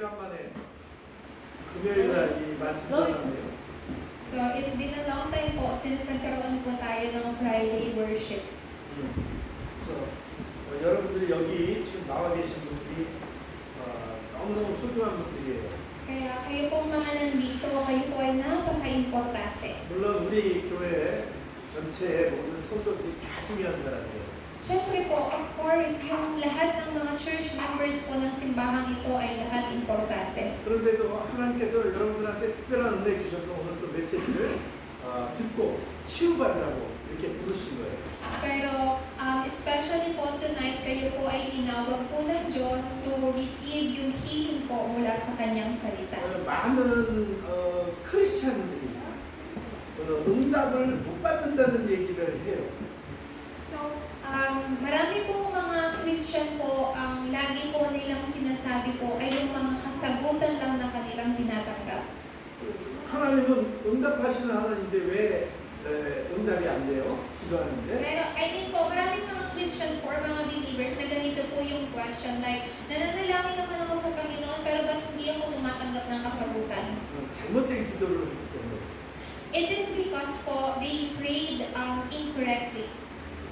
오래간만에 금요일 날 이 말씀 전하네요. So, it's been a long time po since nagkaroon po tayo ng Friday worship. 그래서 여러분들이 여기 지금 나와 계신 분들이 너무너무 소중한 분들이에요. Kaya kayo pong mga nandito, kayo po ay napaka-importante. 물론 우리 교회 전체의 모든 성도들이 다 중요한 사람이에요. Siyempre po, of course, yung lahat ng mga church members po ng simbahang ito ay lahat importante. 그런데도 하나님께서 여러분들한테 특별한 은혜 주셔서 오늘 또 메시지를 듣고 치유받으라고 이렇게 부르신 거예요. Pero especially po tonight, kayo po ay tinawag po ng Diyos to receive yung healing po mula sa Kanyang salita. 많은 크리스찬들이 응답을 못 받는다는 얘기를 해요. So, marami pong mga Christian po, ang lagi po nilang sinasabi po ay yung mga kasagutan lang na kanilang tinatanggap. 하나님은 응답하시는 하나님인데 왜 응답이 안 돼요? 기도하는데. Pero, I mean po, maraming mga Christians po or mga believers na ganito po yung question, like, nananalangin naman ako sa Panginoon, pero ba't hindi ako tumatanggap ng kasagutan? 잘못된 기도를 했기 때문에. It is because po, they prayed incorrectly.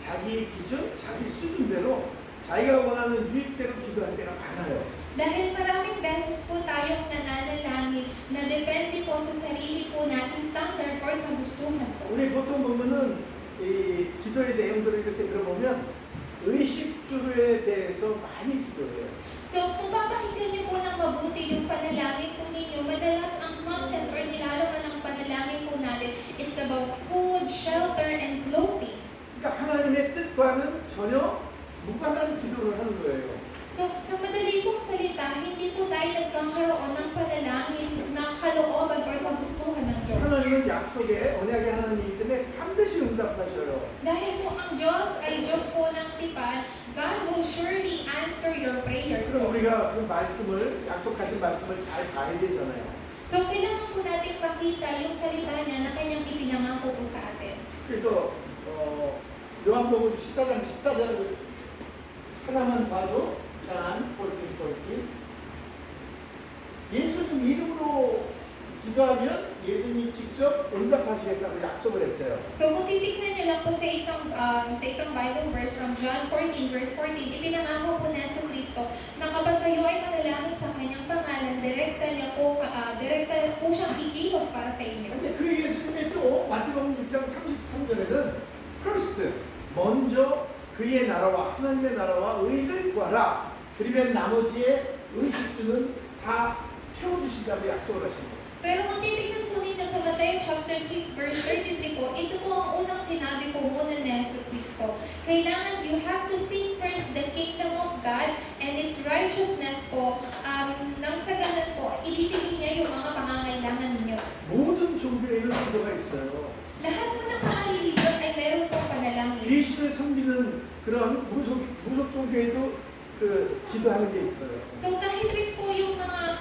자기 기준, 자기 수준대로 자기가 원하는 유익대로 기도할 때가 많아요. Dahil maraming beses po tayong nananalangin na depende po sa sarili po nating standard or kagustuhan po. 우리 보통 보면은 이 기도의 내용들을 이렇게 들어보면 의식주에 대해서 많이 기도해요. So, kung papakinggan niyo po ng mabuti yung panalangin po ninyo, madalas ang contents or nilalaman ng panalangin po natin, it's about food, shelter, and clothing. 그러니까 하나님의 뜻과는 전혀 무관한 기도를 하는 거예요. So, sa madali pong salita, hindi po tayo nagkakaroon ng panalangin na kalooban or kagustuhan ng Diyos. 하나님은 약속의 언약의 하나님이기 때문에 반드시 응답하셔요. Dahil po ang Diyos ay Diyos po ng tipan, God will surely answer your prayers. 그럼 우리가 그 말씀을 약속하신 말씀을 잘 봐야 되잖아요. So, kailangan po natin makita yung salita niya na kanyang ipinangako po sa atin. 그래서 요한복음 14장 14절을 하나만 봐도 John 14:14 예수님 이름으로 기도하면 예수님이 직접 응답하시겠다고 약속을 했어요. So, kung titignan niyo lang po sa isang Bible verse from John 14 verse 14, ipinangako po na sa Kristo na kapag kayo ay manalangin sa kanyang pangalan, direkta po siyang kikilos para sa inyo. 근데 그 예수님이 또 마태복음 6장 33절에는 first 먼저 그의 나라와 하나님의 나라와 의를 구하라. 그러면 나머지의 의식주는 다 채워주신다고 약속을 하십니다. Pero kung titignan po ninyo sa Mateo chapter 6 verse 33 po, ito po ang unang sinabi po muna ni Yesu Cristo. Kailangan you have to seek first the kingdom of God and His righteousness po. Nang sa ganun po, ibibigay niya yung mga pangangailangan ninyo. 모든 종교에는 기도가 있어요. Lahat po ng nakalilibot ay meron pong panalangin. 귀신을 섬기는 그런 무속 종교에도 그 기도하는 게 있어요. So kahit rin po yung mga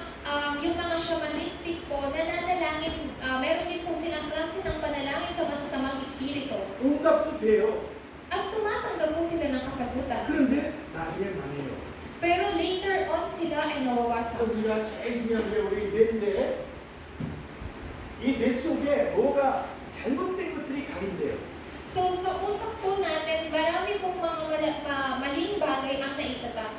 shamanistic po, nananalangin, meron din po silang klase ng panalangin sa masasamang espiritu. 응답도 돼요. At tumatanggap po sila ng kasagutan. 그런데 나중에 망해요. Pero later on sila ay nawawasak. 우리가 제일 중요한 게 우리 뇌인데 이 뇌 속에 뭐가 잘못된 것들이 가린대요. So sa utak po natin, marami pong mga maling bagay ang naitatak.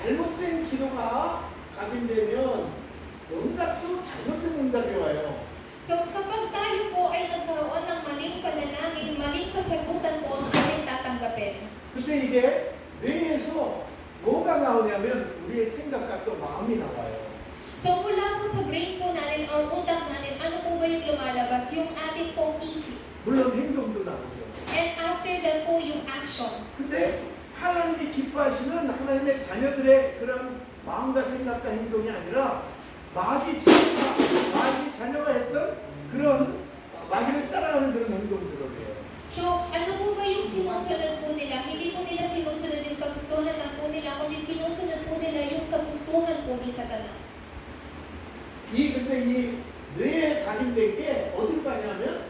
잘못된 기도가 각인되면 응답도 잘못된 응답이 와요. So kapag tayo po ay nagkaroon ng maling panalangin, maling kasagutan po ang ating tatanggapin. 근데 이게 뇌에서 뭐가 나오냐면 우리의 생각과 또 마음이 나와요. So mula po sa brain po natin or utak natin, ano po ba yung lumalabas? Yung ating pong isip. 물론 행동도 나오죠. And after that po yung action. 근데 하나님이 기뻐하시는 하나님의 자녀들의 그런 마음과 생각과 행동이 아니라 마귀 자녀가 했던 그런 마귀를 따라가는 그런 행동들을 해요. So, ano po ba yung sinusunod po nila? Hindi po nila sinusunod yung kagustuhan ng po nila, kundi sinusunod po nila yung kagustuhan po ni Satanas. 근데 이 뇌에 각인된 게 어딜 가냐면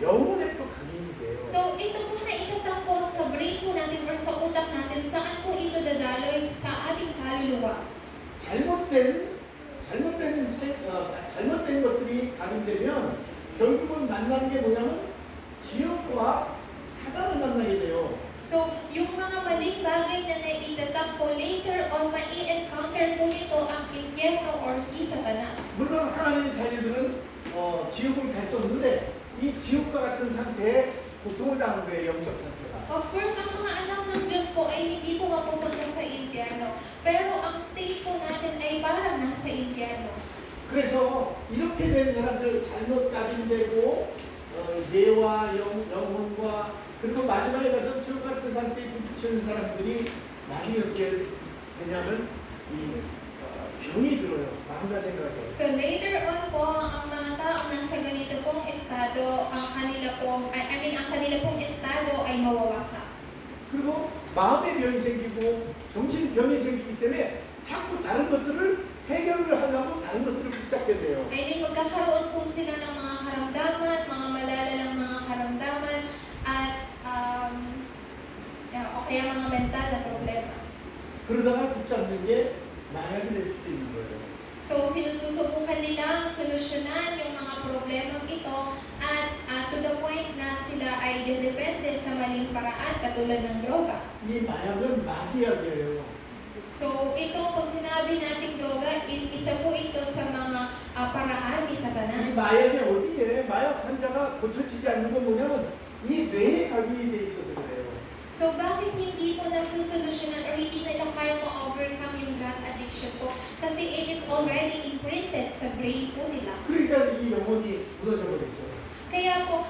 영혼에 또 각인이 돼요. So, ito po na itatak po sa brain po natin or sa utak natin, saan po ito dadaloy sa ating kaluluwa. 잘못된 잘못된 것들이 각인되면 결국은 만나는 게 뭐냐면 지옥과 사단을 만나게 돼요. So, yung mga maling bagay na naitatagpo, later on, mai-encounter po nito ang impyerno or si Satanas. 물론 하나님의 자녀들은 지옥을 갈 수 없는데 이 지옥과 같은 상태에 고통을 당하는 거예요. 영적 상태가. Of course, ang mga anak ng Diyos po ay hindi po mapupunta sa impyerno. Pero ang state po natin ay parang nasa impyerno. 그래서 이렇게 된 사람들 잘못 각인되고 뇌와 영혼과 그리고 마지막에 가서 지옥 같은 상태에 부딪히는 사람들이 나중에 어떻게 되냐면 이 병이 들어요. 마음과 생각에. So later on po, ang mga taong nasa ganito pong estado, ang kanila pong estado ay mawawasak. 그리고 마음의 병이 생기고 정신병이 생기기 때문에 자꾸 다른 것들을 해결을 하려고 다른 것들을 붙잡게 돼요. I mean, magkakaroon po sila ng mga karamdaman, mga malalalang mga karamdaman, at o kaya mga mental na problema. 그러다가 붙잡는 게 마약이 될 수도 있는 거예요. So, sinususubukan nilang solusyonan yung mga problemang ito at to the point na sila ay dedepende sa maling paraan katulad ng droga. 이 마약은 마귀약이에요. So, ito pag sinabi nating droga, isa po ito sa mga paraan ni 이 Satanas. 마약이 어디에 마약 환자가 고쳐지지 않는 건 뭐냐면 이 뇌에 각인이 돼 있어서 그래요. So, bakit hindi po nasusolusyonan or hindi nila kaya ma-overcome yung drug addiction po? Kasi it is already imprinted sa brain po nila. 그러니까 이 영혼이 무너져 버렸죠. Kaya po,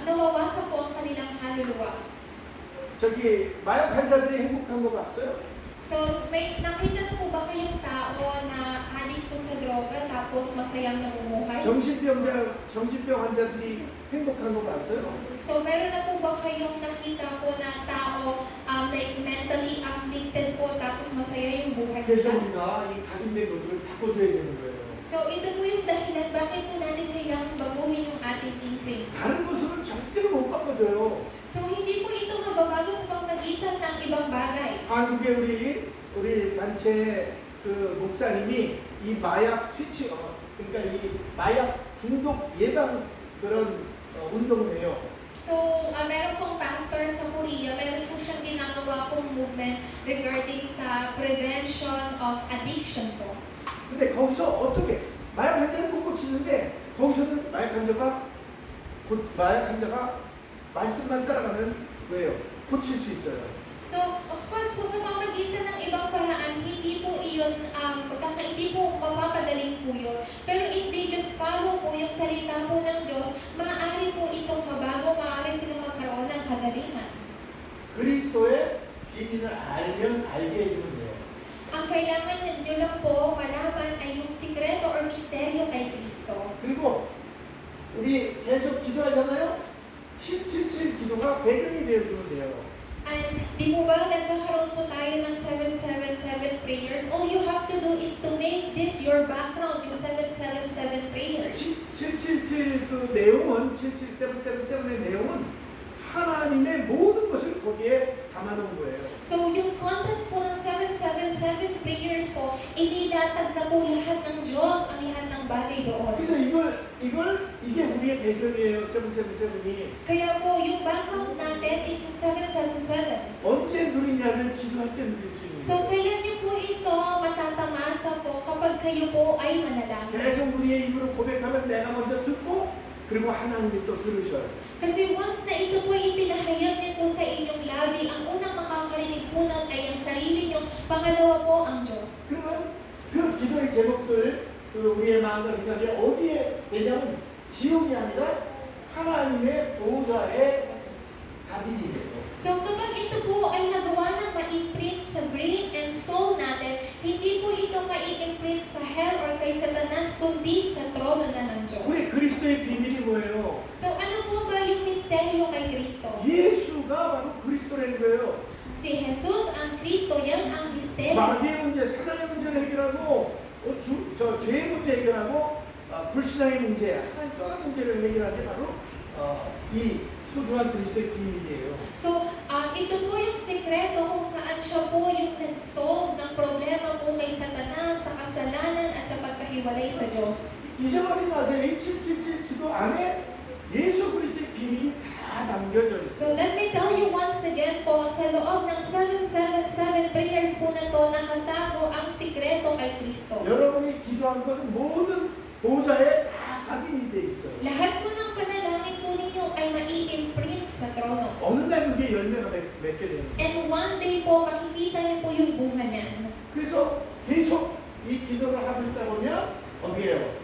nawawasak po ang kanilang kaluluwa. 저기 마약 환자들이 행복한 거 봤어요? So, may nakita na po ba kayong tao na addict po sa droga tapos masayang namumuhay? 정신병 환자들이 행복한 거 봤어요? So, meron na po ba kayong nakita po na tao like mentally afflicted po tapos masaya yung buhay 그래서 nila? 우리가 이 각인된 것들을 바꿔줘야 되는 거예요. So, ito po yung dahilan bakit po natin kailangang baguhin yung ating imprints. 다른 모습은 절대로 못 바꿔줘요. So, hindi po ito mababago sa pamamagitan ng ibang bagay. 한국에 우리 단체 그 목사님이 이 마약 그러니까 이 마약 중독 예방 그런 운동을 해요. So, meron pong pastor sa Korea, meron po siyang ginagawa pong movement regarding sa prevention of addiction po. 근데 거기서 어떻게 마약 환자는 못 고치는데 거기서는 마약 환자가 말씀만 따라가면 왜요? 고칠 수 있어요. So, of course po sa pamagitan ng ibang paraan, hindi po iyon, hindi po mapapadaling po yun. Pero if they just follow po yung salita po ng Diyos, maaari po itong mabago, maaari silang magkaroon ng kagalingan. 그리스도의 비밀을 알면 알게 해주면 돼요. Ang kailangan nyo lang po malaman ay yung sikreto or misteryo kay Kristo. 그리고 우리 계속 기도하잖아요. 777 기도가 배경이 되어주면 돼요. And di mo ba nagkakaroon po tayo ng 777 prayers? All you have to do is to make this your background, yung 777 prayers. 777 그 내용은 77777의 내용은 하나님의 모든 것을 거기에 담아놓은 거예요. So, yung contents po ng 777 prayers po, inilatag na po lahat ng Diyos, ang lahat ng bagay doon. 그래서 이게 우리의 배경이에요. 777이. Kaya po, yung background natin is yung 777. 언제 누리냐면 기도할 때 누릴 수 있는 So, 거예요. kailan niyo po ito matatamasa po kapag kayo po ay manalangin? 계속 우리의 입으로 고백하면 내가 먼저 듣고 그리고 하나님이 또 들으셔요. Kasi once na ito po ipinahayag niyo po sa inyong labi, ang unang makakarinig po nun ay ang sarili niyo, pangalawa po ang Diyos. 그러면 그 기도의 제목들 우리의 마음과 생각이 어디에 되냐면 지옥이 아니라 하나님의 보호자의 답이 돼요. So kapag ito po ay nagawa ng ma-imprint sa brain and soul natin, hindi po ito ma-imprint sa hell or kay Satanas, kundi sa trono na ng Diyos. 우리 그리스도의 비밀이 뭐예요? So ano po ba yung misteryo kay Kristo? 예수가 바로 그리스도라는 거예요. Si Jesus ang Kristo, yan ang misteryo. 마귀의 문제, 사단의 문제를 해결하고 죄의 문제 해결하고 불신앙의 문제, 하나님 떠난 문제를 해결하는 게 바로 이 소중한 그리스도의 비밀이에요. So, ito po yung sekreto kung saan siya po yung nag-solve ng problema po kay Satanas sa kasalanan at sa pagkahiwalay sa Diyos. 잊어버리지 마세요. 이 777 기도 안에 예수 그리스도의 비밀이 다 담겨져 있어요. So, let me tell you once again po, sa loob ng 777 prayers po na to, nakatago ang sikreto kay Kristo. 여러분이 기도한 것은 모든 보좌에 다 각인이 돼 있어요. Lahat po ng panalangin po ninyo ay mai-imprint sa trono. 어느 날 그게 열매가 맺게 되는 거예요. And one day po, makikita niyo po yung bunga niyan. 그래서 계속 이 기도를 하고 있다 보면 어떻게 해요?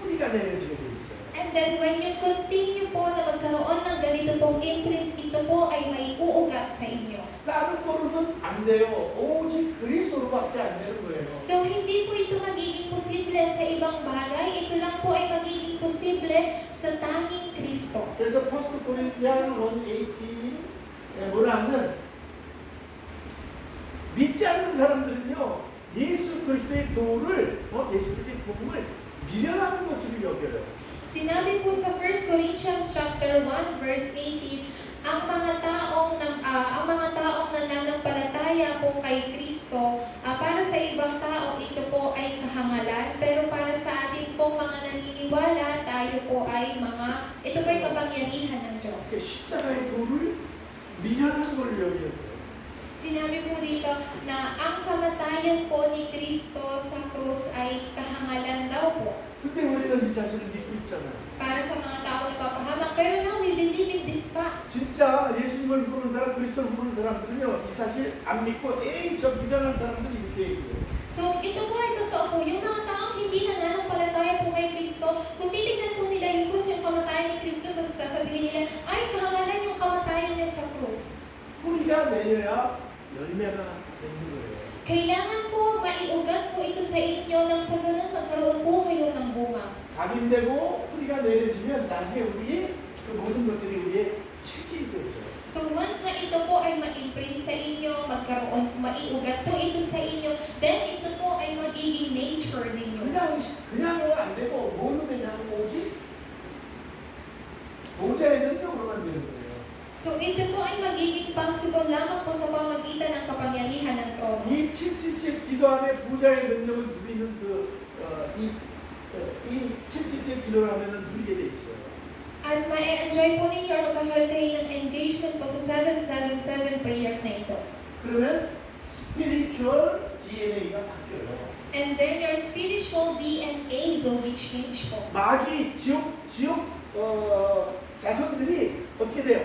뿌리가 내려지게 돼 있어요. And then when you continue po na magkaroon ng ganito pong imprints, ito po ay may uugat sa inyo. 다른 거로는 안 돼요. 오직 그리스도로밖에 안 되는 거예요. So, hindi po ito magiging posible sa ibang bagay. Ito lang po ay magiging posible sa tanging Kristo. 그래서 포스트 코린티안 1:18에 뭐라 하면 믿지 않는 사람들은요 예수 그리스도의 도를 예수 그리스도의 복음을 미련한 것으로 여겨요. Sinabi po sa 1 Corinthians chapter 1 verse 18, ang mga taong nananampalataya po kay Kristo, para sa ibang tao ito po ay kahangalan, pero para sa atin pong mga naniniwala, tayo po ay ito po ay kapangyarihan ng 그 Diyos. 십자가의 도를 미련한 걸로 여겨요. Sinabi po dito na ang kamatayan po ni Kristo sa krus ay kahangalan daw po 근데 우리는 이 사실을 믿고 있잖아요. para sa mga tao na papahamak. Pero now we believe in this fact. 진짜 예수님을 부르는 사람, 그리스도를 부르는 사람들은요 이 사실 안 믿고 에이 저 미련한 사람들이 이렇게 얘기해요. So, ito po ay totoo po. Yung mga taong hindi nananampalataya po kay Kristo, kung titignan po nila yung krus, yung kamatayan ni Kristo, sasabihin nila, ay, kahangalan yung kamatayan niya sa krus. 뿌리가 내려야 열매가 맺는 거예요. Kailangan po maiugat po ito sa inyo nang sa ganun magkaroon po kayo ng bunga. 각인되고 뿌리가 내려지면 나중에 우리의 그 모든 것들이 우리의 체질이 되죠. So once na ito po ay ma-imprint sa inyo, maiugat po ito sa inyo, then ito po ay magiging nature ninyo. 그냥은 안 되고 뭘로 되냐면 오직 보좌의 능력으로만 되는 거예요. So ito po ay magiging possible lamang po sa pamagitan ng kapangyarihan ng trono. 이 777 기도 안에 보좌의 능력을 누리는 이 777 기도를 하면은 누리게 돼 있어요. At ma-enjoy po ninyo or magkakaroon kayo ng engagement po sa 777 prayers na ito. 그러면 spiritual DNA가 바뀌어요. And then your spiritual DNA will be changed po. 마귀 지옥 자손들이 어떻게 돼요?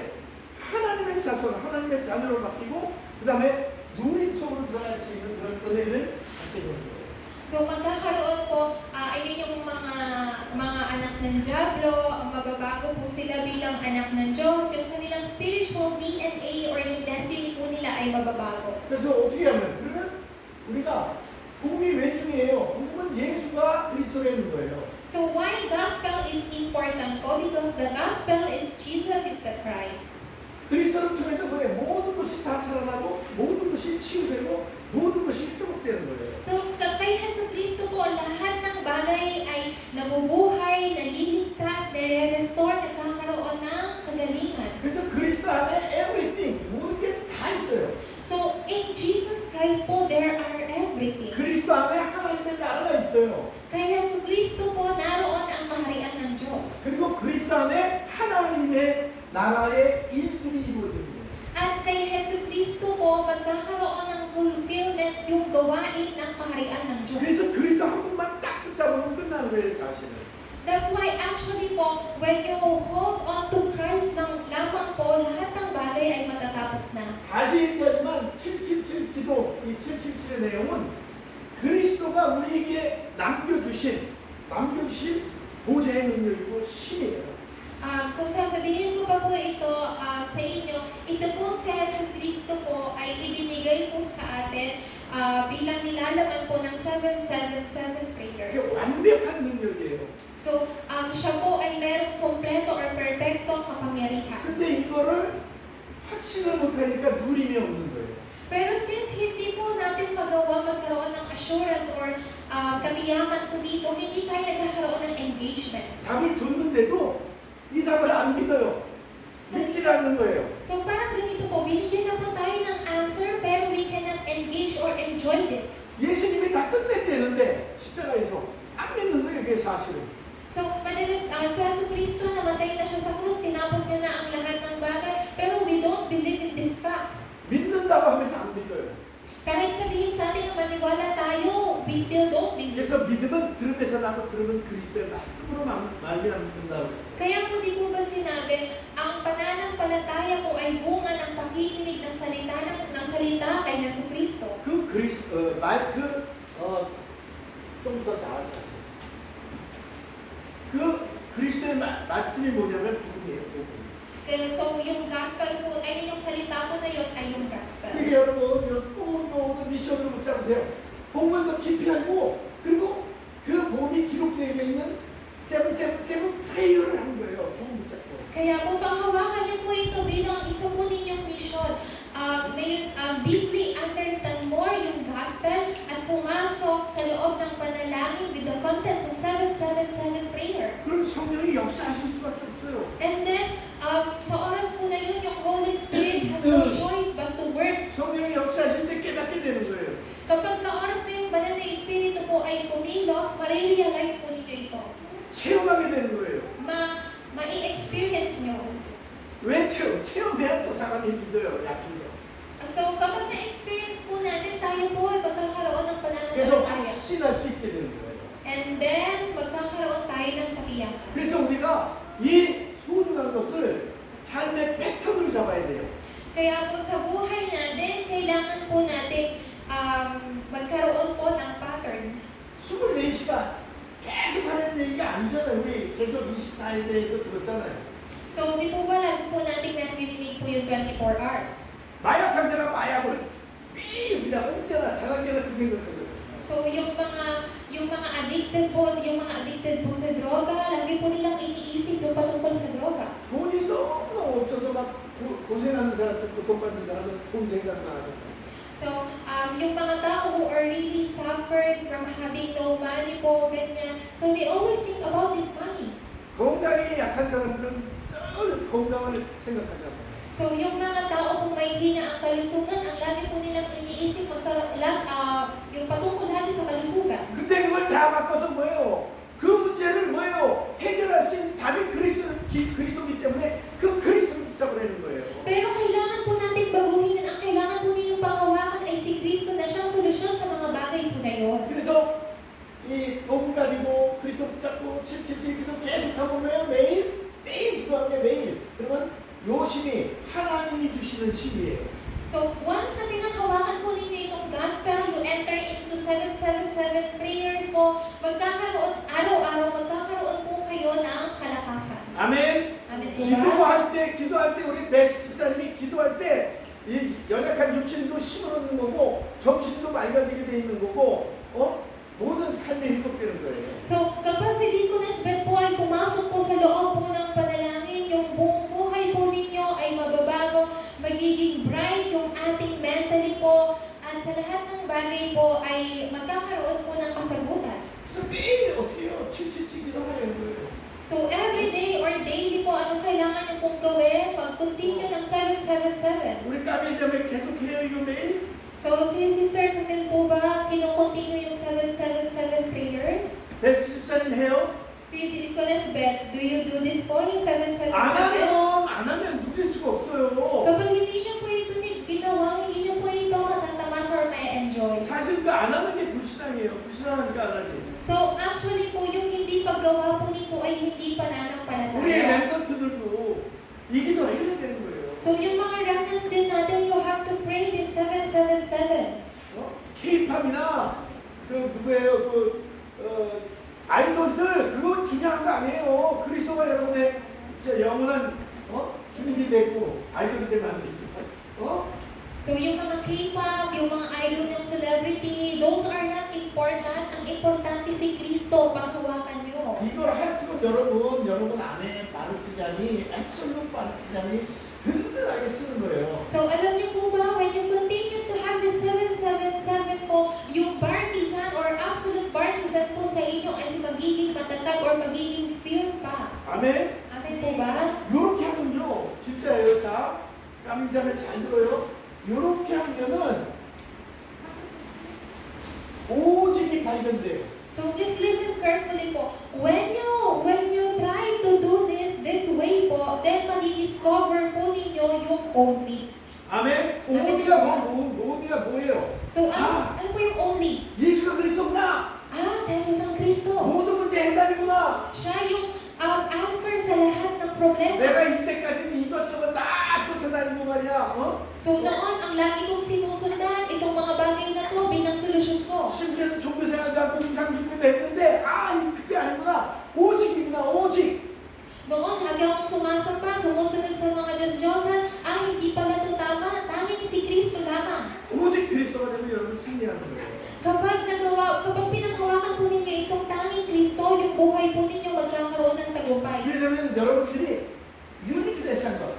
하나님의 자손, 하나님의 자녀로 바뀌고 그 다음에 누림 속으로 들어갈 수 있는 그런 은혜를 갖게 되는 거예요. So magkakaroon po, yung mga anak ng Diablo, mababago po sila bilang anak ng Diyos. Yung kanilang spiritual DNA or yung destiny po nila ay mababago. 그래서 어떻게 하면 그러면 우리가 복음이 왜 중요해요? 복음은 예수가 그리스도에 있는 거예요. So why gospel is important po? Because the gospel is Jesus is the Christ. 그리스도를 통해서 뭐예요? 모든 것이 다 살아나고 모든 것이 치유되고 모든 것이 회복되는 거예요. So kay Jesucristo po, lahat ng bagay ay nabubuhay, naliligtas, nare-restore, nagkakaroon ng kagalingan. 그래서 그리스도 안에 everything, 모든 게 다 있어요. So in Jesus Christ po, there are everything. 그리스도 안에 하나님의 나라가 있어요. Kay Jesucristo po, naroon ang kaharian ng Diyos. 그리고 그리스도 안에 하나님의 나라의 일들이 이루어집니다. At kay Jesucristo po, magkakaroon ng fulfillment yung gawain ng kaharian ng Diyos. 그래서 그리스도 한 분만 딱 붙잡으면 끝나는 거예요, 사실은. That's why actually po, when you hold on to Christ lamang po, lahat ng bagay ay matatapos na. 다시 얘기하지만 777 기도, 이 777의 내용은 그리스도가 우리에게 남겨주신 보좌의 능력이고 힘이에요. Kung sasabihin ko pa po ito sa inyo, ito pong si Jesucristo po ay ibinigay po sa atin bilang nilalaman po ng 777 prayers. 이게 완벽한 능력이에요. So, siya po ay merong kompleto or perfectong kapangyarihan. 근데 이거를 확신을 못하니까 누림이 없는 거예요. Pero since hindi po natin magawa magkaroon ng assurance or katiyakan po dito, hindi tayo nagkakaroon ng engagement. 답을 줬는데도 이 답을 안 믿어요. 받지를 않는 거예요. So parang ganito po, binigyan na po tayo ng answer pero we cannot engage or enjoy this. 예수님이 다 끝냈대는데 십자가에서 안 믿는 거예요. 그게 사실은. So madalas sa Kristo namatay na siya sa krus, tinapos niya na ang lahat ng bagay, pero we don't believe in this fact. 믿는다고 하면서 안 믿어요. Kahit sabihin sa atin na maniwala tayo, we still don't believe. 그래서 믿음은 들음에서 나고 들음은 그리스도의 말씀으로 말미암아 믿는다고 했어요. Kaya po di po ba sinabi, ang pananampalataya po ay bunga ng pakikinig ng salita kay Jesucristo. 그 좀 더 나아서 그 그리스도의 말씀이 뭐냐면 복음이에요. 복음. So yung gospel po, yung salita po na yun ay yung gospel. 그게 여러분 또 미션으로 붙잡으세요. 복음을 더 깊이 알고 그리고 그 복음이 기록되어 있는 세븐 프레이어를 한 거예요. 복음 붙잡고. Kaya po panghawakan niyo po ito bilang isa po ninyong mission. May deeply understand more yung gospel at pumasok sa loob ng panalangin with the contents ng 777 prayer. 그럼 성령이 역사하실 수밖에 없어요. And then, sa oras po na yun, yung Holy Spirit has no choice but to work. 성령이 역사하실 때 깨닫게 되는 거예요. Kapag sa oras na yung banal na Espiritu po ay kumilos, ma-realize po ninyo ito. 체험하게 되는 거예요. Ma-experience nyo. 왜 체험해야 또 사람이 믿어요. 약해서. So, kapag na-experience po natin, tayo po ay magkakaroon ng 그래서 pananampalataya. 확신할 수 있게 되는 거예요. And then, magkakaroon tayo ng katiyakan. 그래서 우리가 이 소중한 것을 삶의 패턴으로 잡아야 돼요. Kaya po sa buhay natin, kailangan po natin magkaroon po ng pattern. 24시간 계속 하는 얘기가 아니잖아요. 우리 계속 24에 대해서 들었잖아요. So, di po ba lagi po natin naririnig po yung 24 hours? 마약 환자가 마약을 매일 그냥 언제나 자랑게나 그 생각하거든요. So, yung mga addicted po sa droga, lagi po nilang iniisip yung patungkol sa droga. 돈이 너무 없어서 막 고생하는 사람들, 고통받는 사람은 돈 생각만 하거든요. So, yung mga tao who are really suffered from having no money po, ganyan. So, they always think about this money. 건강이 약한 사람들은 늘 건강을 생각하잖아요. So, yung mga tao kung may hina ang kalusugan, ang lagi po nilang iniisip yung patungkol lagi sa kalusugan. 근데 그걸 다 바꿔서 뭐예요? 그 문제를 뭐예요? 해결할 수 있는 답이 그리스도이기 때문에 그 그리스도를 붙잡으라는 거예요. Pero kailangan po natin baguhin yun. Ang kailangan po ninyong panghawakan ay si Kristo na siyang solusyon sa mga bagay po na yun. 그래서 이 복음 가지고 그리스도 붙잡고 777 기도 계속하고 매일 기도하는 게 매일. 그러면 요 힘이 하나님이 주시는 힘이에요. So, once na pinanghawakan po ninyo itong gospel, you enter into 777 prayers po, araw-araw magkakaroon po kayo ng kalakasan. 아멘. Amen po ba? 기도할 때 우리 베스트 집사님이 기도할 때 이 연약한 육신도 힘을 얻는 거고 정신도 맑아지게 돼 있는 거고 모든 삶이 회복되는 거예요. So, kapag si Deaconess Beth po ay pumasok po sa loob po ng panalangin, yung buong buhay po ninyo ay mababago, magiging bright yung ating mentally po, at sa lahat ng bagay po ay magkakaroon po ng kasagutan. 그래서 매일 어떻게 해요? 777 기도하는 거예요. So, every day or daily po, anong kailangan nyo pong gawin? Mag-continue ng 777. 우리 까메자매 계속해요 이거 매일? So, si Sister Camille po ba, kinukontinue yung 777 prayers? 베스트 집사님 해요? Si Deaconess Beth, do you do this po, yung 777? 안 하면 누릴 수가 없어요. Kapag hindi niyo po ito ginawa, hindi niyo po ito matatamas or ma-enjoy. 사실 그 안 하는 게 불신앙이에요. 불신앙하니까 안 하지. So, actually po, yung hindi paggawa po nito ay hindi 우리 pananampalataya. 멤버들도 이 기도 해야 되는 거예요. So, yung mga remnants din natin, you have to pray this 777. K-팝이나 아이돌들 그거 중요한 거 아니에요. 그리스도가 여러분의 진짜 영원한 주민이 되고 아이돌이 되면 안 되죠. So, yung mga K-pop, yung mga idol ng celebrity, those are not important. Ang importante si Kristo, panghawakan nyo. 이걸 할수록 여러분 안에 바르티잔이 앱솔lut 바르티잔이 든든하게 쓰는 거예요. So, alam niyo po ba, when you continue to have the 777 po, yung partisan or absolute partisan po sa inyo ay magiging matatag or magiging firm pa. 아멘. Amen po ba? 이렇게 하면요, 진짜 진짜예요. 자, 까미자매 잘 들어요. 이렇게 하면은 오직이 발견돼요. So just listen carefully po. When you try to do this way po, then madi-discover po ninyo yung only. 아멘. 아멘. 오니가 뭐예요? So ano po yung only? 예수가 그리스도구나. Si Jesus ang Kristo. 모든 문제 해답이구나. Siya yung answer sa lahat ng problema. 내가 이때까지는 이것저것 다 쫓아다니고 말이야. 어? So noon, ang lagi kong sinusundan, itong mga bagay na to bilang solusyon ko. 심지어는 종교생활도 하고 임상중계도 했는데 그게 아니구나. 오직이구나. 오직. Noon, lagi akong sumasamba, sumusunod sa mga Diyos-Diyosan, hindi pala ito tama, tanging si Kristo lamang. 오직 그리스도가 되면 여러분 승리하는 거예요. Kapag pinanghawakan po ninyo itong tanging Kristo, yung buhay po ninyo magkakaroon ng tagumpay. 왜냐면 여러분들이 유니크네스한 것,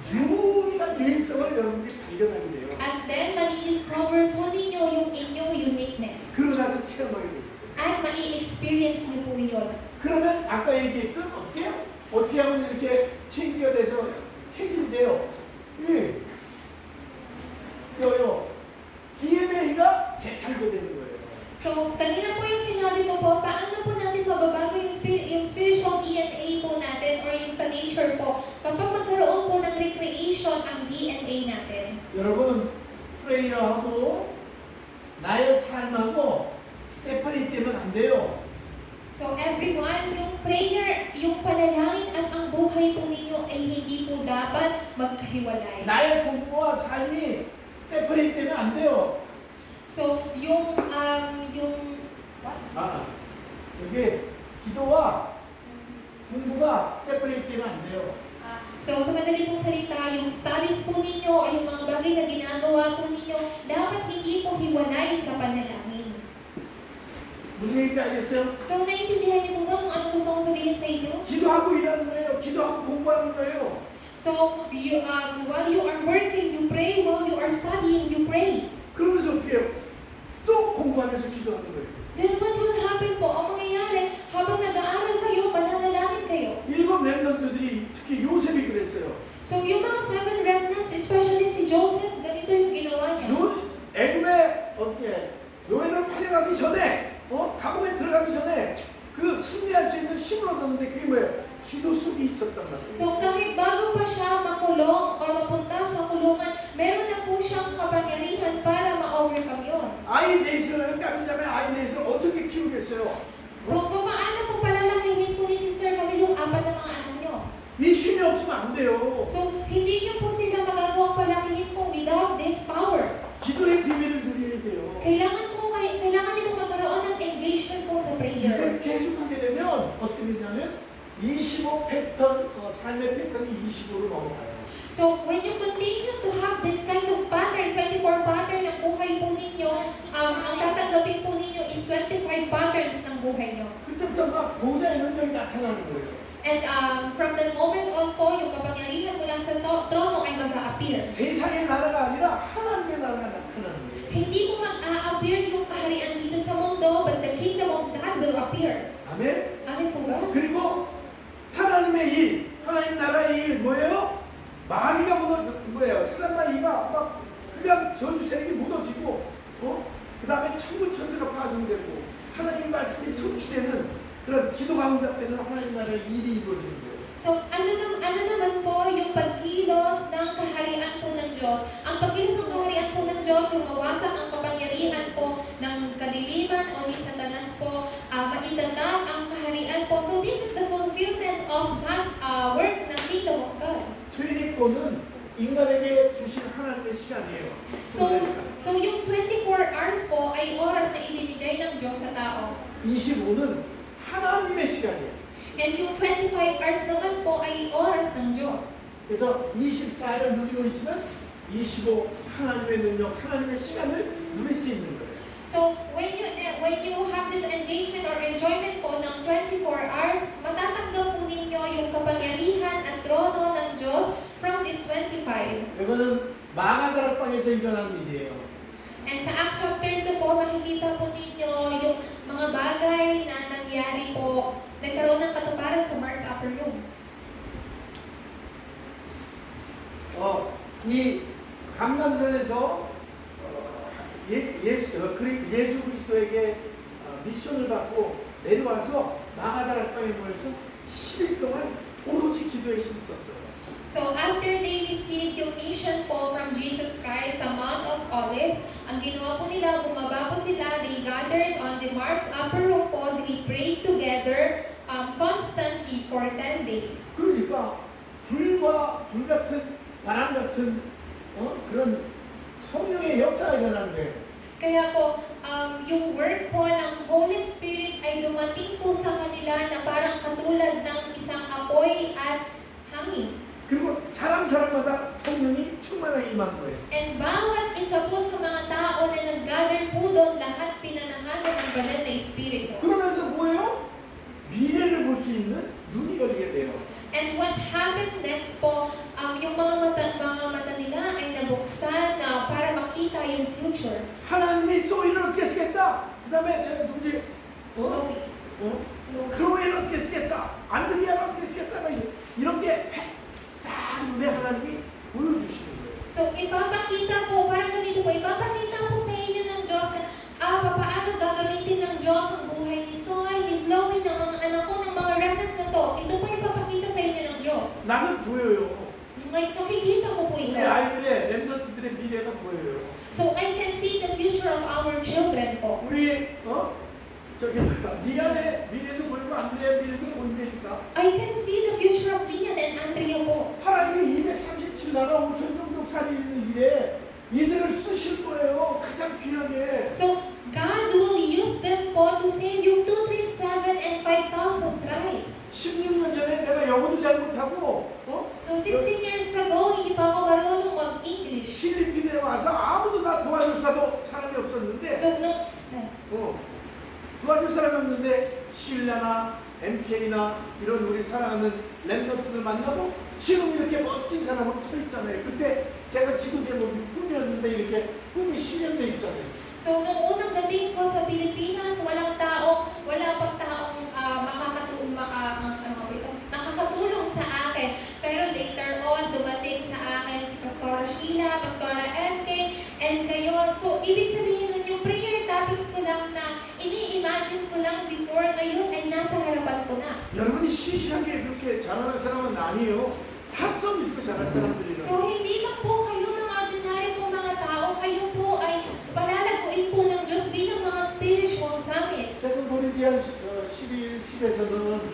유일한 유일성을 여러분들이 발견하게 돼요. At then, madi-discover po ninyo yung inyong uniqueness. 그러고 나서 체험하게 돼 있어요. At mai-experience niyo po yun. 그러면 아까 얘기했던 어떻게 해요? 어떻게 하면 이렇게 체인지가 돼서 체질이 돼요? DNA가 재창조되는 거예요. So, kanina po yung sinabi ko po, paano po natin mababago yung spiritual DNA po natin or yung sa nature po kapag magkaroon po ng recreation ang DNA natin. 여러분, 프레이어하고 나의 삶하고 세퍼레이트 되면 안 돼요. So everyone, yung prayer, yung panalangin at ang buhay po ninyo ay hindi po dapat magkahiwalay. 나의 공부와 삶이 세퍼레이트 되면 안 돼요. So yung what? 이게 기도와 공부가 세퍼레이트 되면 안 돼요. So sa madali pong salita, yung studies po ninyo o yung mga bagay na ginagawa po ninyo, dapat hindi po hiwalay sa panalangin. 무슨 얘기인지 알겠어요? So naiintindihan niyo po ba kung ano gusto kong sabihin sa inyo? 기도하고 일하는 거예요. 기도하고 공부하는 거예요. So while you are working, you pray. While you are studying, you pray. 그러면서 어떻게 해요? 또 공부하면서 기도하는 거예요. Then what will happen po? Ang mangyayari, habang nag-aaral kayo, mananalangin kayo. 7 렘넌트들이 특히 요셉이 그랬어요. So yung mga 7 remnants, especially si Joseph, ganito yung ginawa niya. 애굽에 노예를 팔려가기 전에 감옥에 들어가기 전에 그 승리할 수 있는 힘을 얻었는데 그게 뭐예요? 기도 속에 있었단 말이에요. So kahit bago pa siya makulong or mapunta sa kulungan, meron na po siyang kapangyarihan para ma-overcome yun. 아이네이스를 까미자매 아이네이스를 어떻게 키우겠어요? So paano po palalakihin po ni Sister Camille yung 4 na mga anak niyo? 이 힘이 없으면 안 돼요. So hindi niyo po sila magagawang palakihin po without this power. 기도의 비밀을 누려야 돼요. Kailangan niyo po magkaroon ng engagement po sa prayer. 이걸 계속하게 되면 어떻게 되냐면 25 패턴, 삶의 패턴이 25로 넘어가요. So, when you continue to have this kind of pattern, 24 pattern ng buhay po ninyo, ang tatanggapin po ninyo is 25 patterns ng buhay nyo. 그때부터 막 보좌의 능력이 나타나는 거예요. And from that moment on po, yung kapangyarihan mula sa trono ay mag-a-appear. 세상의 나라가 아니라 하나님의 나라가 나타나는 거예요. Hindi po mag-a-appear yung kaharian dito sa mundo, but the kingdom of God will appear. 아멘? Amen po ba? 그리고 하나님의 일, 하나님 나라의 일 뭐예요? 마귀가 뭐예요? 사단마귀가 막 그냥 저주 세력이 무너지고, 그 다음에 천군 천사가 파송되고 하나님의 말씀이 성취되는 그런 기도가 응답되는 하나님 나라의 일이 이루어지는 거예요. So, ano naman po yung pagkilos ng kaharian po ng Diyos? Ang pagkilos ng kaharian po ng Diyos, yung mawasak ang kapangyarihan po ng kadiliman o ni Satanas po, maitatag ang kaharian po. So, this is the fulfillment of God's work ng kingdom of God. 24는 인간에게 주신 하나님의 시간이에요. So yung 24 hours po ay oras na ibinigay ng Diyos sa tao. 25는 하나님의 시간이에요. And yung 25 hours naman po ay oras ng Diyos. 그래서 24를 누리고 있으면 25 하나님의 능력, 하나님의 시간을 누릴 수 있는 거예요. So when you have this engagement or enjoyment po ng 24 hours, matatanggap po ninyo yung kapangyarihan at trono ng Diyos from this 25. 이거는 마가다락방에서 일어난 일이에요. And sa Acts chapter 2 po, makikita po ninyo yung mga bagay na nangyari po, nagkaroon ng katuparan sa Mark's upper room. 이 감람산에서 예수 그리스도에게 미션을 받고 내려와서 마가다라 땅에 모여서 10일 동안 오로지 기도에 힘썼어요. So after they received yung mission po from Jesus Christ sa Mount of Olives, ang ginawa po nila, bumaba po sila, they gathered on the Mark's upper room po, they prayed together constantly for 10 days. 그러니까 불과 불 같은 바람 같은 그런 성령의 역사가 일어나는 거예요. Kaya po, yung work po ng Holy Spirit ay dumating po sa kanila na parang katulad ng isang apoy at hangin. 그리고 사람마다 성령이 충만하게 임한 거예요. And bawat isa po sa mga tao na nag-gather po doon, lahat pinanahanan ng banal na Espiritu. 그러면서 뭐예요? 미래를 볼 수 있는 눈이 열리게 돼요. And what happened next po, yung mga mata nila ay nabuksan na para makita yung future. 하나님이 소위를 어떻게 쓰겠다. 그 다음에 제가 누구지? Chloe. 크로에는 어떻게 쓰겠다. 안드리아는 어떻게 쓰겠다. 이런 게 쫙 눈에 하나님이 보여주시는 거예요. So, ipapakita po, parang ganito po, ipapakita po sa inyo ng Diyos na paano gagamitin ng Diyos ang buhay ni Soy, ni Chloe, ng mga anak ko, ng mga remnants na to. Ito po ipapakita sa inyo ng Diyos. 나는 보여요. Nakikita ko po ito. 우리 아이들의 렘넌트들의 미래가 보여요. So, I can see the future of our children po. 우리 저기 리안의 미래도 보이고 안드레의 미래도 보인다니까. I can see the future of Lian and Andrea po. 하나님이 237나라 5천 종족 살리는 일에 이들을 쓰실 거예요. 가장 귀하게. So, God will use them po to save yung 237 and 5,000 tribes. 16년 전에 내가 영어도 잘 못하고 So, 16 years ago, hindi pa ako marunong mag-English. 필리핀에 와서 아무도 나 도와줄 사람이 없었는데 So, 도와줄 사람이 없는데 신라나 MK나 이런 우리 사랑하는 랩너트를 만나고 지금 이렇게 멋진 사람으로 서 있잖아요. 그때 제가 기도 제목이 꿈이었는데 이렇게 꿈이 실현돼 있잖아요. So, nung unang dating ko sa Pilipinas, wala pang taong nakakatulong sa akin. Pero later on, dumating sa akin si Pastora Sheila, Pastora MK, and kayo. So, ibig sabihin nun, yung prayer topics ko lang na ini-imagine ko lang before, ngayon ay nasa harapan ko na. 여러분이 시시하게 그렇게 잘하는 사람은 아니에요. 탑 서비스로 잘할 사람들이라고. So, hindi lang po kayo mga ordinary pong mga tao, kayo po ay palalaguin po ng Diyos bilang mga spiritual summit. 세컨 고린티안 11, 10에서는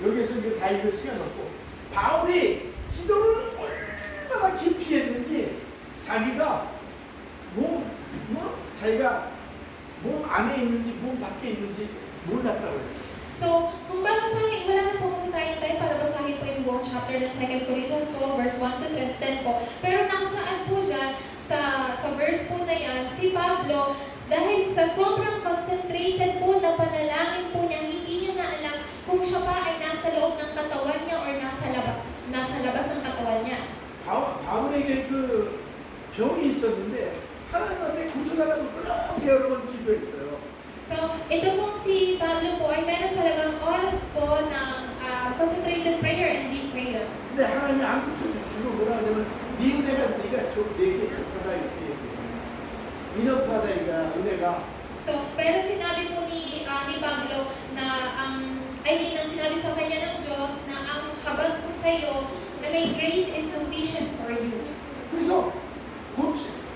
여기에서 이거 다 읽을 시간 없고 바울이 기도를 얼마나 깊이 했는지 자기가 자기가 몸 안에 있는지 몸 밖에 있는지 몰랐다고 했어요. So, kung babasahin, wala na po kasi tayo para basahin po yung buong chapter ng 2 Corinthians 12, verse 1 to 10 po. Pero nakasaan po dyan, sa verse po na yan, si Pablo, dahil sa sobrang concentrated po na panalangin po niya, hindi niya na alam kung siya pa ay nasa loob ng katawan niya or nasa labas ng katawan niya. 바울에게 그 병이 있었는데 하나님한테 고쳐달라고 그렇게 여러 번 기도했어요. So, ito pong si Pablo po ay meron talagang oras po ng concentrated prayer and deep prayer. 근데 하나님이 안 고쳐주시고 뭐라 하냐면 네 은혜가 내게 좋다다 이렇게 얘기해요. 인업하다 이가 은혜가. So, pero sinabi po ni Pablo na sinabi sa kanya ng Diyos na ang habag ko sa iyo na may grace is sufficient for you. 그래서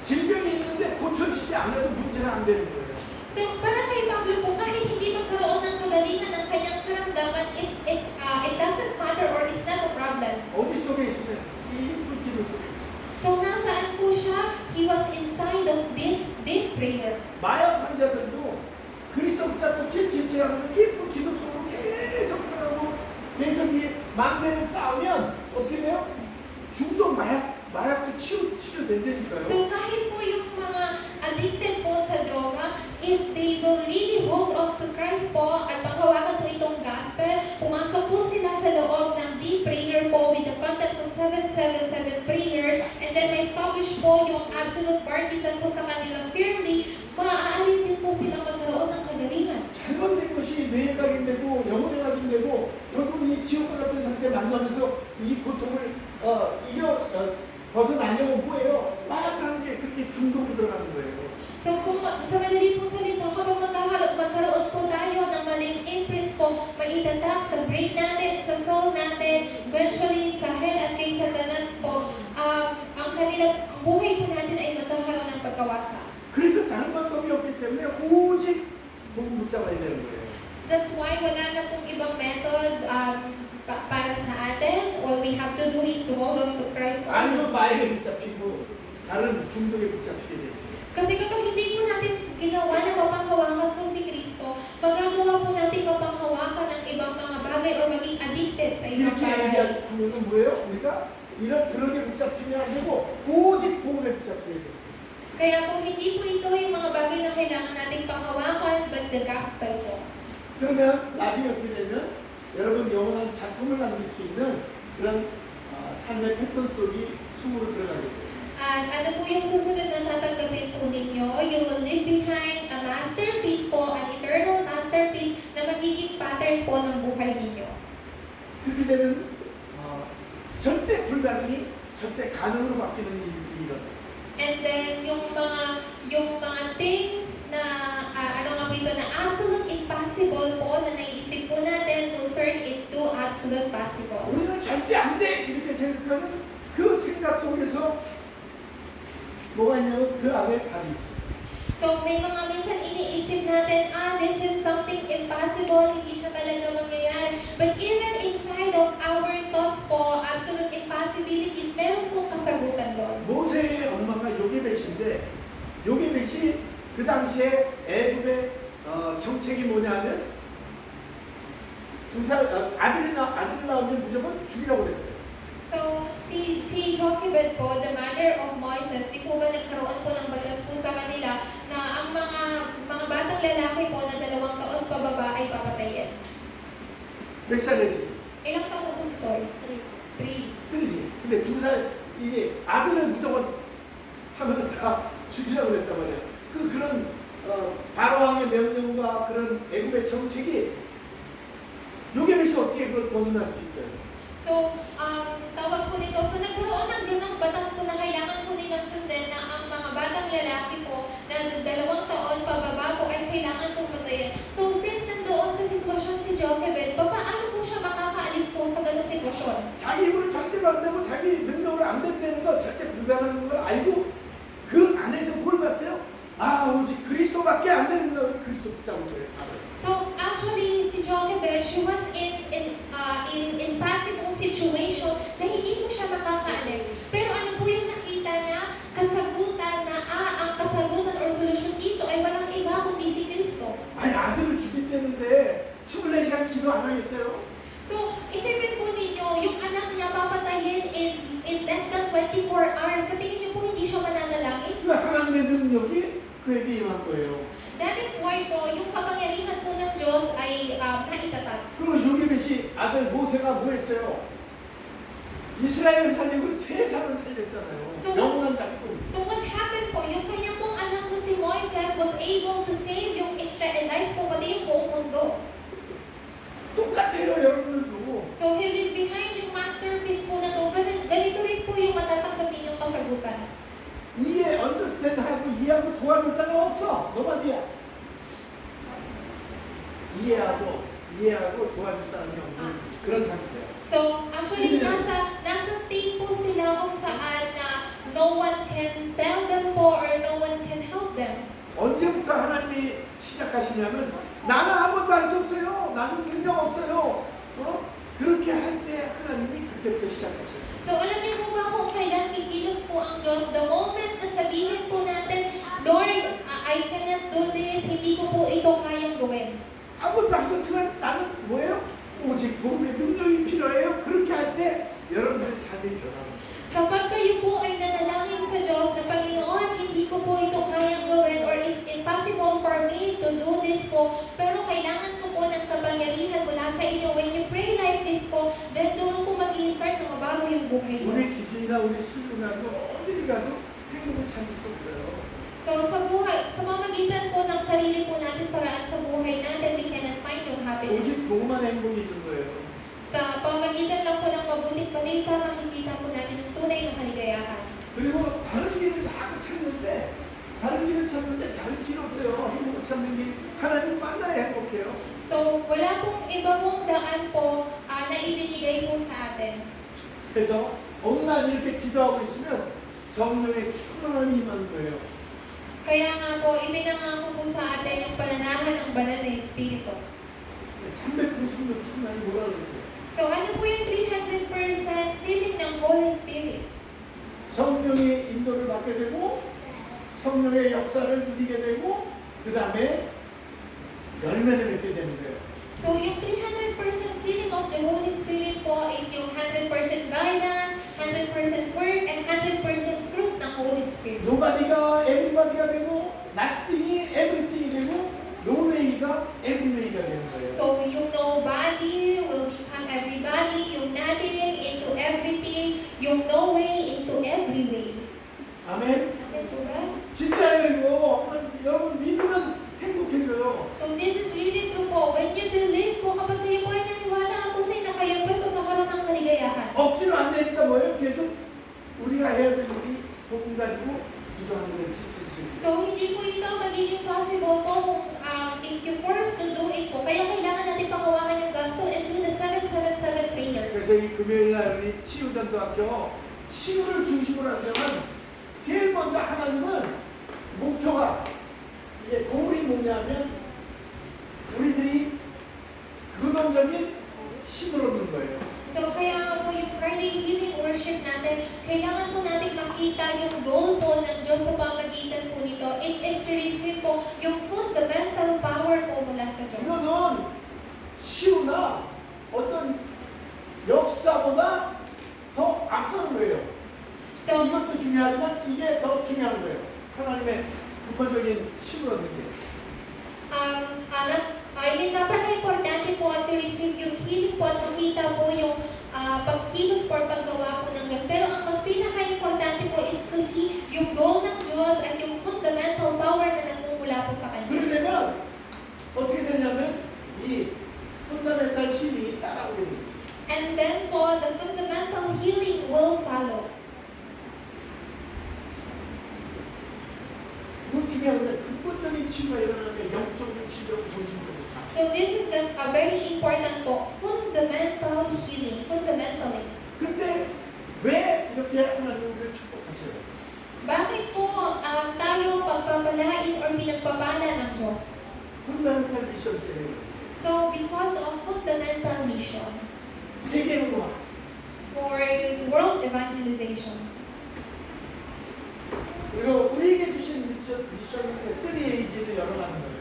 질병이 있는데 고쳐지지 않아도 문제가 안 되는 거예요. So, para kay Pablo po, kahit hindi magkaroon ng kagalingan ng kanyang karamdaman, it doesn't matter or it's not a problem. 어디 속에 있으면 깊은 기도 속에 있어요. So, nasaan po siya? He was inside of this deep prayer. 마약 환자들도 그리스도 붙잡고 칠칠칠하면서 깊은 기도 속으로 계속 들어가고 계속 이 만배를 쌓으면 어떻게 돼요? 중독 마약도 치료된다니까요. So kahit po yung mga addicted po sa droga, if they will really hold on to Christ po at panghawakan po itong gospel, pumasok po sila sa loob ng deep prayer po with the contents of 777 prayers, and then may establish po yung absolute partisan po sa kanila firmly, maaalin din po silang magkaroon ng kagalingan. 잘못된 것이 뇌에 각인되고 영혼에 각인되고 결국 이 지옥과 같은 상태 만나면서 이 고통을 벗어나려고 뭐예요? 마약하는 게 그렇게 중독으로 들어가는 거예요. So kung sa madali pong salita, kapag magkaroon po tayo ng maling imprints po, maitatak sa brain natin, sa soul natin, eventually sa hell at kay Satanas po, ang buhay po natin ay magkakaroon ng pagkawasa. 그래서 다른 방법이 없기 때문에 오직 복음 붙잡아야 되는 거예요. That's why wala na pong ibang method para sa atin. All we have to do is to hold on to Christ only. 아니면 마약에 붙잡히고 다른 중독에 붙잡히게 되죠. Kasi kapag hindi po natin ginawa na mapanghawakan po si Kristo, magagawa po natin mapanghawakan ng ibang mga bagay or maging addicted sa ibang 이렇게 bagay. 얘기하면 뭐예요? 우리가 이런 그러게 붙잡히면 안 되고 오직 복음에 붙잡혀야 돼요. Kaya po hindi po ito yung mga bagay na kailangan nating panghawakan, but the gospel po. 그러면 나중에 어떻게 되면 여러분 영원한 작품을 남길 수 있는 그런 삶의 패턴 속이 숨으로 들어가게 돼요. At ano po yung susunod na tatanggapin po ninyo? You will leave behind a masterpiece po, an eternal masterpiece na magiging pattern po ng buhay ninyo. 그렇게 되면 절대 불가능이 절대 가능으로 바뀌는 일이 일어나요. And then yung mga things na ano nga po ito na absolute impossible po na naiisip po natin will turn into absolute possible. 우리는 절대 안 돼! 이렇게 생각하는 그 생각 속에서 뭐가 있냐면 그 안에 답이 있어요. So may mga minsan iniisip natin, this is something impossible, hindi siya talaga mangyayari. But even inside of our thoughts po, absolute impossibilities, meron pong kasagutan doon. 모세의 엄마가 요게벳인데 요게벳이 그 당시에 애굽의 정책이 뭐냐면 아들이 나오면 무조건 죽이라고 그랬어요. So, si Jochebed po, the mother of Moises, di po ba nagkaroon po ng batas po sa kanila na ang mga batang lalaki po na 2 taon pababa ay papatayin? 몇 살이지? Ilang taon na po si Soy? 3. 그러지. 근데 2살 이게 아들을 무조건 하면 다 죽이라고 그랬단 말이야. 그런 바로왕의 명령과 그런 애굽의 정책이 요게벳이 어떻게 그걸 벗어날 수 있어요? So, tawag po nito, so nagkaroon ng ganang batas po na kailangan po nilang sundin na ang mga batang lalaki po na 2 taon pababa po ay kailangan pong patayin. So, since nandoon sa sitwasyon si Jochebed, paano po siya makakaalis po sa ganung sitwasyon? 자기 힘으로 절대로 안 되고 자기 능력으로 안 된다는 거 절대 불가능한 걸 알고 그 안에서 뭘 봤어요? 오직 그리스도밖에 안 되는 걸 그리스도 붙잡은 거예요. So actually, si Jochebed, she was in impossible situation na hindi mo siya makakaalis. Pero ano po yung nakita niya? Kasagutan na ang kasagutan or solution dito ay walang iba kundi si Kristo. 아니 아들을 죽인다는데 24시간 기도 안 하겠어요? So, isipin po ninyo, yung anak niya papatayin in less than 24 hours. Sa tingin niyo po hindi siya mananalangin? 그 하나님의 능력이 그에게 임한 거예요. That is why po, yung kapangyarihan po ng Diyos ay naitatag. 그리고 요게벳이 아들 모세가 뭐 했어요? 이스라엘을 살리고 세상을 살렸잖아요. So, 영원한 작품. So what happened po, yung kanyang pong anak na si Moises was able to save yung Israelites po, pati yung buong mundo. 똑같아요, 여러분들도. So he left behind yung masterpiece po na to. Ganito rin po yung matatanggap ninyong kasagutan. understand 하고 이해하고 도와줄 자가 없어. 너만이야. 이해하고 도와줄 사람이 없는 그런 상태야. So, actually, nasa state po sila kung saan na no one can tell them po or no one can help them. 언제부터 하나님이 시작하시냐면 나는 아무것도 할 수 없어요. 나는 능력 없어요. 그렇게 할 때 하나님이 그때부터 시작하셔요. So, alam niyo po ba kung kailan kikilos po ang Diyos? The moment na sabihin po natin, Lord, I cannot do this, hindi ko po ito kayang gawin. 아무것도 할 수 없지만 나는 뭐예요? 오직 복음의 능력이 필요해요. 그렇게 할 때 여러분들의 삶이 변합니다. Kapag kayo po ay nanalangin sa Diyos na Panginoon, hindi ko po ito kayang gawin or it's impossible for me to do this po, pero kailangan ko po ng kapangyarihan mula sa inyo. When you pray like this po, then doon po mag-i-start na mabago yung buhay mo. 우리 기준이나 우리 수준이나 어디를 가도 행복을 찾을 수 없어요. So sa buhay, sa mamagitan po ng sarili po natin paraan sa buhay natin, we cannot find yung happiness. 오직 복음만의 행복이 있는 거예요. Sa pamagitan lang po ng mabuting balita, makikita po natin yung tunay na kaligayahan. 그리고 다른 길을 자꾸 찾는데 다른 길 없어요. 행복을 찾는 길 하나님 만나야 행복해요. So, wala pong iba mong daan po na ibinigay po sa atin. 그래서 어느 날 이렇게 기도하고 있으면 성령의 충만함이 임하는 거예요. Kaya nga po, ibinangako po sa atin yung pananahan ng banal na Espiritu. 300% 성령 충만이 뭐라 그랬어요? So, ano po yung 300% feeling ng Holy Spirit? 성령의 인도를 받게 되고 성령의 역사를 누리게 되고 그 다음에 열매를 맺게 되는 거예요. So, yung 300% feeling of the Holy Spirit po is yung 100% guidance, 100% work, and 100% fruit ng Holy Spirit. Nobody가 everybody가 되고 nothing이 everything이 되고 noway가 everyway가 되는 거예요. So, yung nobody will become everybody, yung nothing into everything, yung no way into every way. 아멘. Amen po ba? 진짜예요 이거. 여러분 믿으면 행복해져요. So, this is really true po. When you believe po, kapag kayo po ay naniwala, tunay na kayo po ay magkakaroon ng kaligayahan. 억지로 안 되니까 뭐예요? 계속 우리가 해야 될 일이 복음 가지고 기도하는 거예요. 칠칠칠. So, hindi po ito magiging possible po kung if you force to do it po. Kaya kailangan natin panghawakan yung gospel and do the 777 prayers. 그래서 이 금요일 날 우리 치유전도학교 치유를 중심으로 하려면 제일 먼저 하나님은 목표가 이게 고울이 뭐냐면 우리들이 근원적인 힘을 얻는 거예요. So, kaya nga po yung Friday Healing Worship natin, kailangan po natin makita yung goal po ng Diyos sa pamagitan po nito. It is to receive po yung fundamental power po mula sa Diyos. 이거는 치유나 어떤 역사보다 더 앞서는 거예요. So, 이것도 중요하지만 이게 더 중요한 거예요. 하나님의 근본적인 힘을 얻는 게. napaka-importante po at to receive yung healing po at makita po yung pagkilos po at paggawa po ng Diyos. Pero ang mas pinaka-importante po is to see yung goal ng Diyos at yung fundamental power na nagmumula po sa Kanya. 그러려면 어떻게 되냐면 이 펀더멘탈 힐링이 따라오게 돼 있어요. And then po, the fundamental healing will follow. 그 중요한 건 근본적인 치유가 일어나면 영적으로, 지적으로, 정신적으로 다. So this is a very important po, fundamental healing, fundamentally. 근데 왜 이렇게 하나님 우리를 축복하셔요? Bakit po tayo pagpapalain or pinagpapala ng Diyos? 펀더멘탈 미션 때문에. So because of fundamental mission 세계로만. for world evangelization. 그리고 우리에게 주신 미션의 3A를 열어가는 거예요.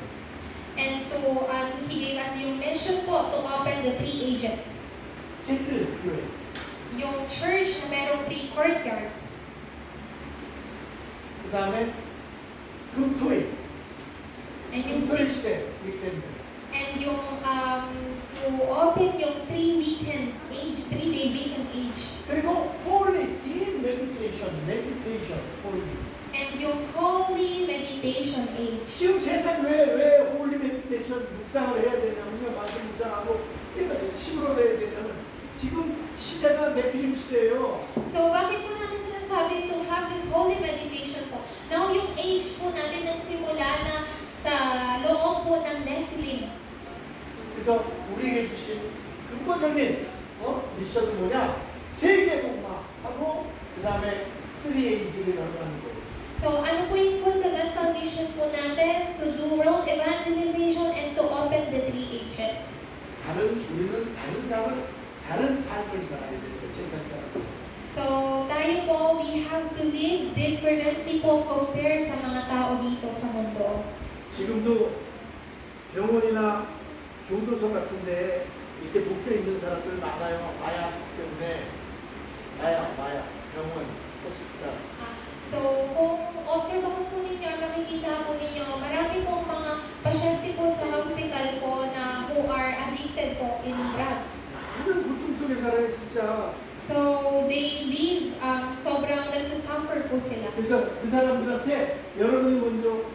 And to, He gave us yung mission po to open the 3 ages. 세트 교회. Yung church na merong 3 courtyards. 그 다음에 금토일. And yung 금토일 시대 위켄드. And yung to open yung 3-weekend age, 3-day weekend age. 그리고 홀리 딥 메디테이션, 홀리. And yung holy meditation age. 지금 세상 왜 홀리 메디테이션 묵상을 해야 되냐면요. 말씀 묵상하고 이거 심으로 해야 되냐면 지금 시대가 네피림 시대예요. So bakit po natin sinasabi to have this holy meditation po? Now yung age po natin nagsimula na sa loob po ng Nephilim. 그래서 우리에게 주신 근본적인 미션은 뭐냐? 세계 복음화하고 그 다음에 3A를 열어가는 거예요. So ano po yung fundamental mission po natin? To do world evangelization and to open the 3 ages. 우리는 다른 삶을 살아야 되는 거예요. 세상 사람. So tayo po, we have to live differently po compare sa mga tao dito sa mundo. 지금도 병원이나 교도소 같은데 이렇게 묶여 있는 사람들 많아요. 마약 때문에 마약, 병원, 호스피탈. So, kung obserbahan po ninyo or makikita po ninyo, marami pong mga pasyente po sa hospital po na who are addicted po in drugs. 많은 고통 속에 살아요, 진짜. So, they live, sobrang nagsasuffer po sila. 그래서 그 사람들한테 여러분이 먼저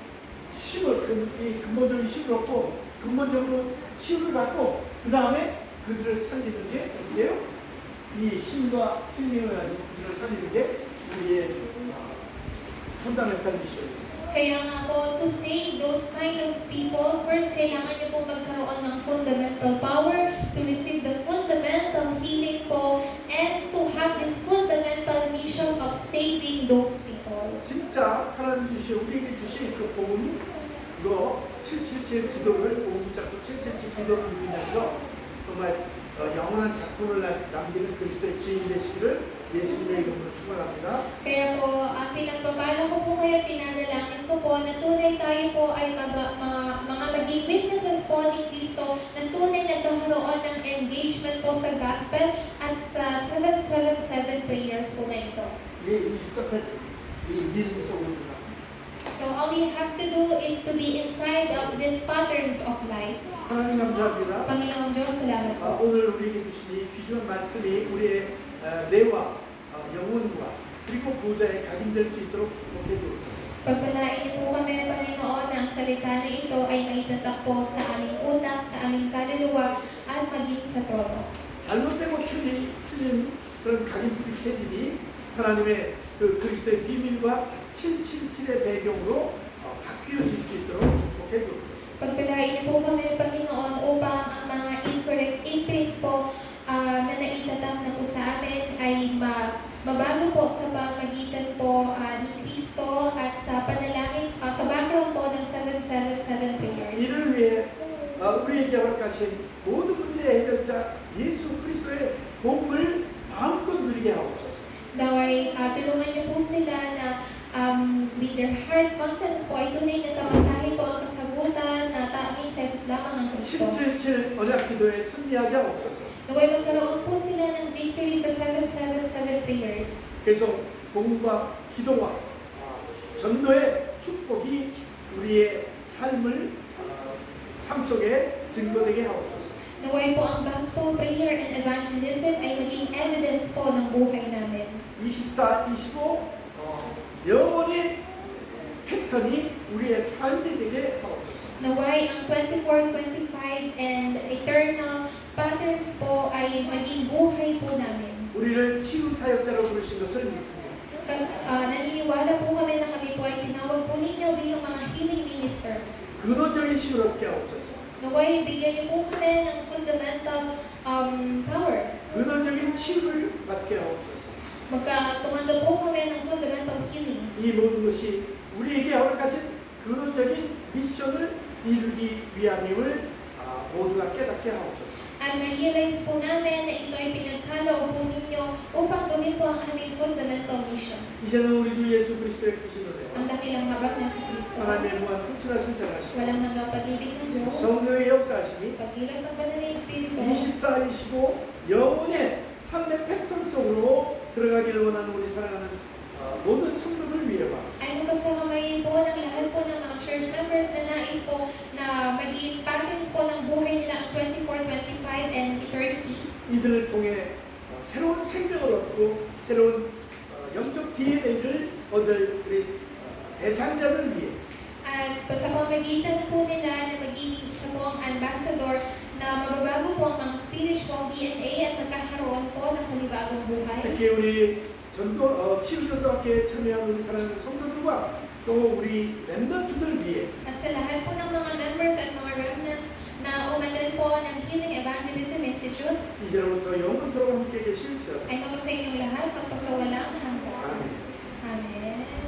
이 근본적인 힘을 얻고 근본적으로 치유를 받고 그 다음에 그 그들을 살리는 게 어디예요? 이 신과 힐링을 가지고 그들을 살리는 게 우리의 펀다멘탈 미션입니다. Kaya nga po, to save those kind of people, first kailangan niyo po magkaroon ng fundamental power, to receive the fundamental healing po, and to have this fundamental mission of saving those people. 진짜 하나님 우리에게 주신 그 복음, 이거 777 기도를 복음 잡고 777 기도를 누리면서 정말 영원한 작품을 남기는 그리스도의 지인 되시기를 예수님의 이름으로 축원합니다. Kaya po, ang pinagpapala ko po kayo, tinadalangin ko po na tunay tayo po ay mga maging witnesses po ni Kristo na tunay nagkakaroon ng engagement po sa gospel at sa 777 prayers po na ito. 우리 23회 이 믿음 속으로 들어갑니다. So all you have to do is to be inside of these patterns of life. 하나님 감사합니다. Panginoong Diyos, salamat po. 오늘 우리에게 주신 이 귀중한 말씀이 우리의 뇌와 영혼과 그리고 보좌에 각인될 수 있도록 축복해 주옵소서. Pagpalain niyo po kami, Panginoon, na ang salita na ito ay maitatak po sa aming utak, sa aming kaluluwa, at maging sa trono. 잘못되고 틀린 그런 각인빛 체질이 하나님의 그 그리스도의 비밀과 777의 배경으로 바뀌어질 수 있도록 축복해 주옵소서. Pagpalain niyo po kami, Panginoon, upang ang mga incorrect imprints po na naitatak na po sa amin ay mabago po sa pamagitan po ni Kristo at sa panalangin, sa background po ng 777 prayers. 이를 위해 우리에게 허락하신 모든 문제의 해결자 예수 그리스도의 복음을 마음껏 누리게 하옵소서. Naway tulungan niyo po sila na with their heart contents po ay tunay na tamasahin po ang kasagutan na tanging sa Jesus lamang ang Kristo. 777 언약 기도에 승리하게 하옵소서. Naway magkaroon po sila ng victory sa 777 prayers. 계속 복음과 기도와 전도의 축복이 우리의 삶을 삶 속에 증거되게 하옵소서. Naway po ang gospel prayer and evangelism ay maging evidence po ng buhay namin. 24, 25 영원히 패턴이 우리의 삶이 되게 하옵소서. Naway ang 24, 25 and eternal patterns po ay maging buhay po namin. 우리를 치유 사역자로 부르신 것을 믿습니다. Naniniwala po kami na kami po ay tinawag po ninyo bilang mga healing minister. 근원적인 힘을 얻게 하옵소서. Naway bigyan niyo po kami ng fundamental power. 근원적인 치유를 받게 하옵소서. Tumanggap po kami ng fundamental healing. 이 모든 것이 우리에게 허락하신 근원적인 미션을 이루기 위함임을 모두가 깨닫게 하옵소서. At ma-realize po namin na ito ay pinagkaloob po ninyo upang gawin po ang aming fundamental mission. 이제는 우리 주 예수 그리스도의 크신 은혜와 Ang dakilang habag na si Kristo, 하나님의 무한 통치하신 자라시고 walang hanggang pag-ibig ng Diyos, 성령의 역사하심이 pagkilos ng banal na Espiritu, 24, 25 영혼의 삶의 패턴 속으로 들어가기를 원하는 우리 사랑하는 모든 성도들 위해와 ay mapasakamayin po ng lahat po ng mga church members na nais po na maging patterns po ng buhay nila ang 24, 25, and eternity. 이들을 통해 새로운 생명을 얻고 새로운 영적 DNA를 얻을 우리 대상자를 위해 At sa pamamagitan po nila na magiging isa po ang ambassador na mababago po ang mga spiritual DNA at magkakaroon po ng panibagong buhay. 특히 우리 치유전도학교에 참여한 우리 사랑하는 성도들과 또 우리 렘넌트들 위해 At sa lahat po ng mga members at mga remnants na umattend po ng Healing Evangelism Institute, 이제로부터 영원토록 함께 계실 줄 ay mapasa inyong lahat magpasawalang hanggan. 아멘. Amen.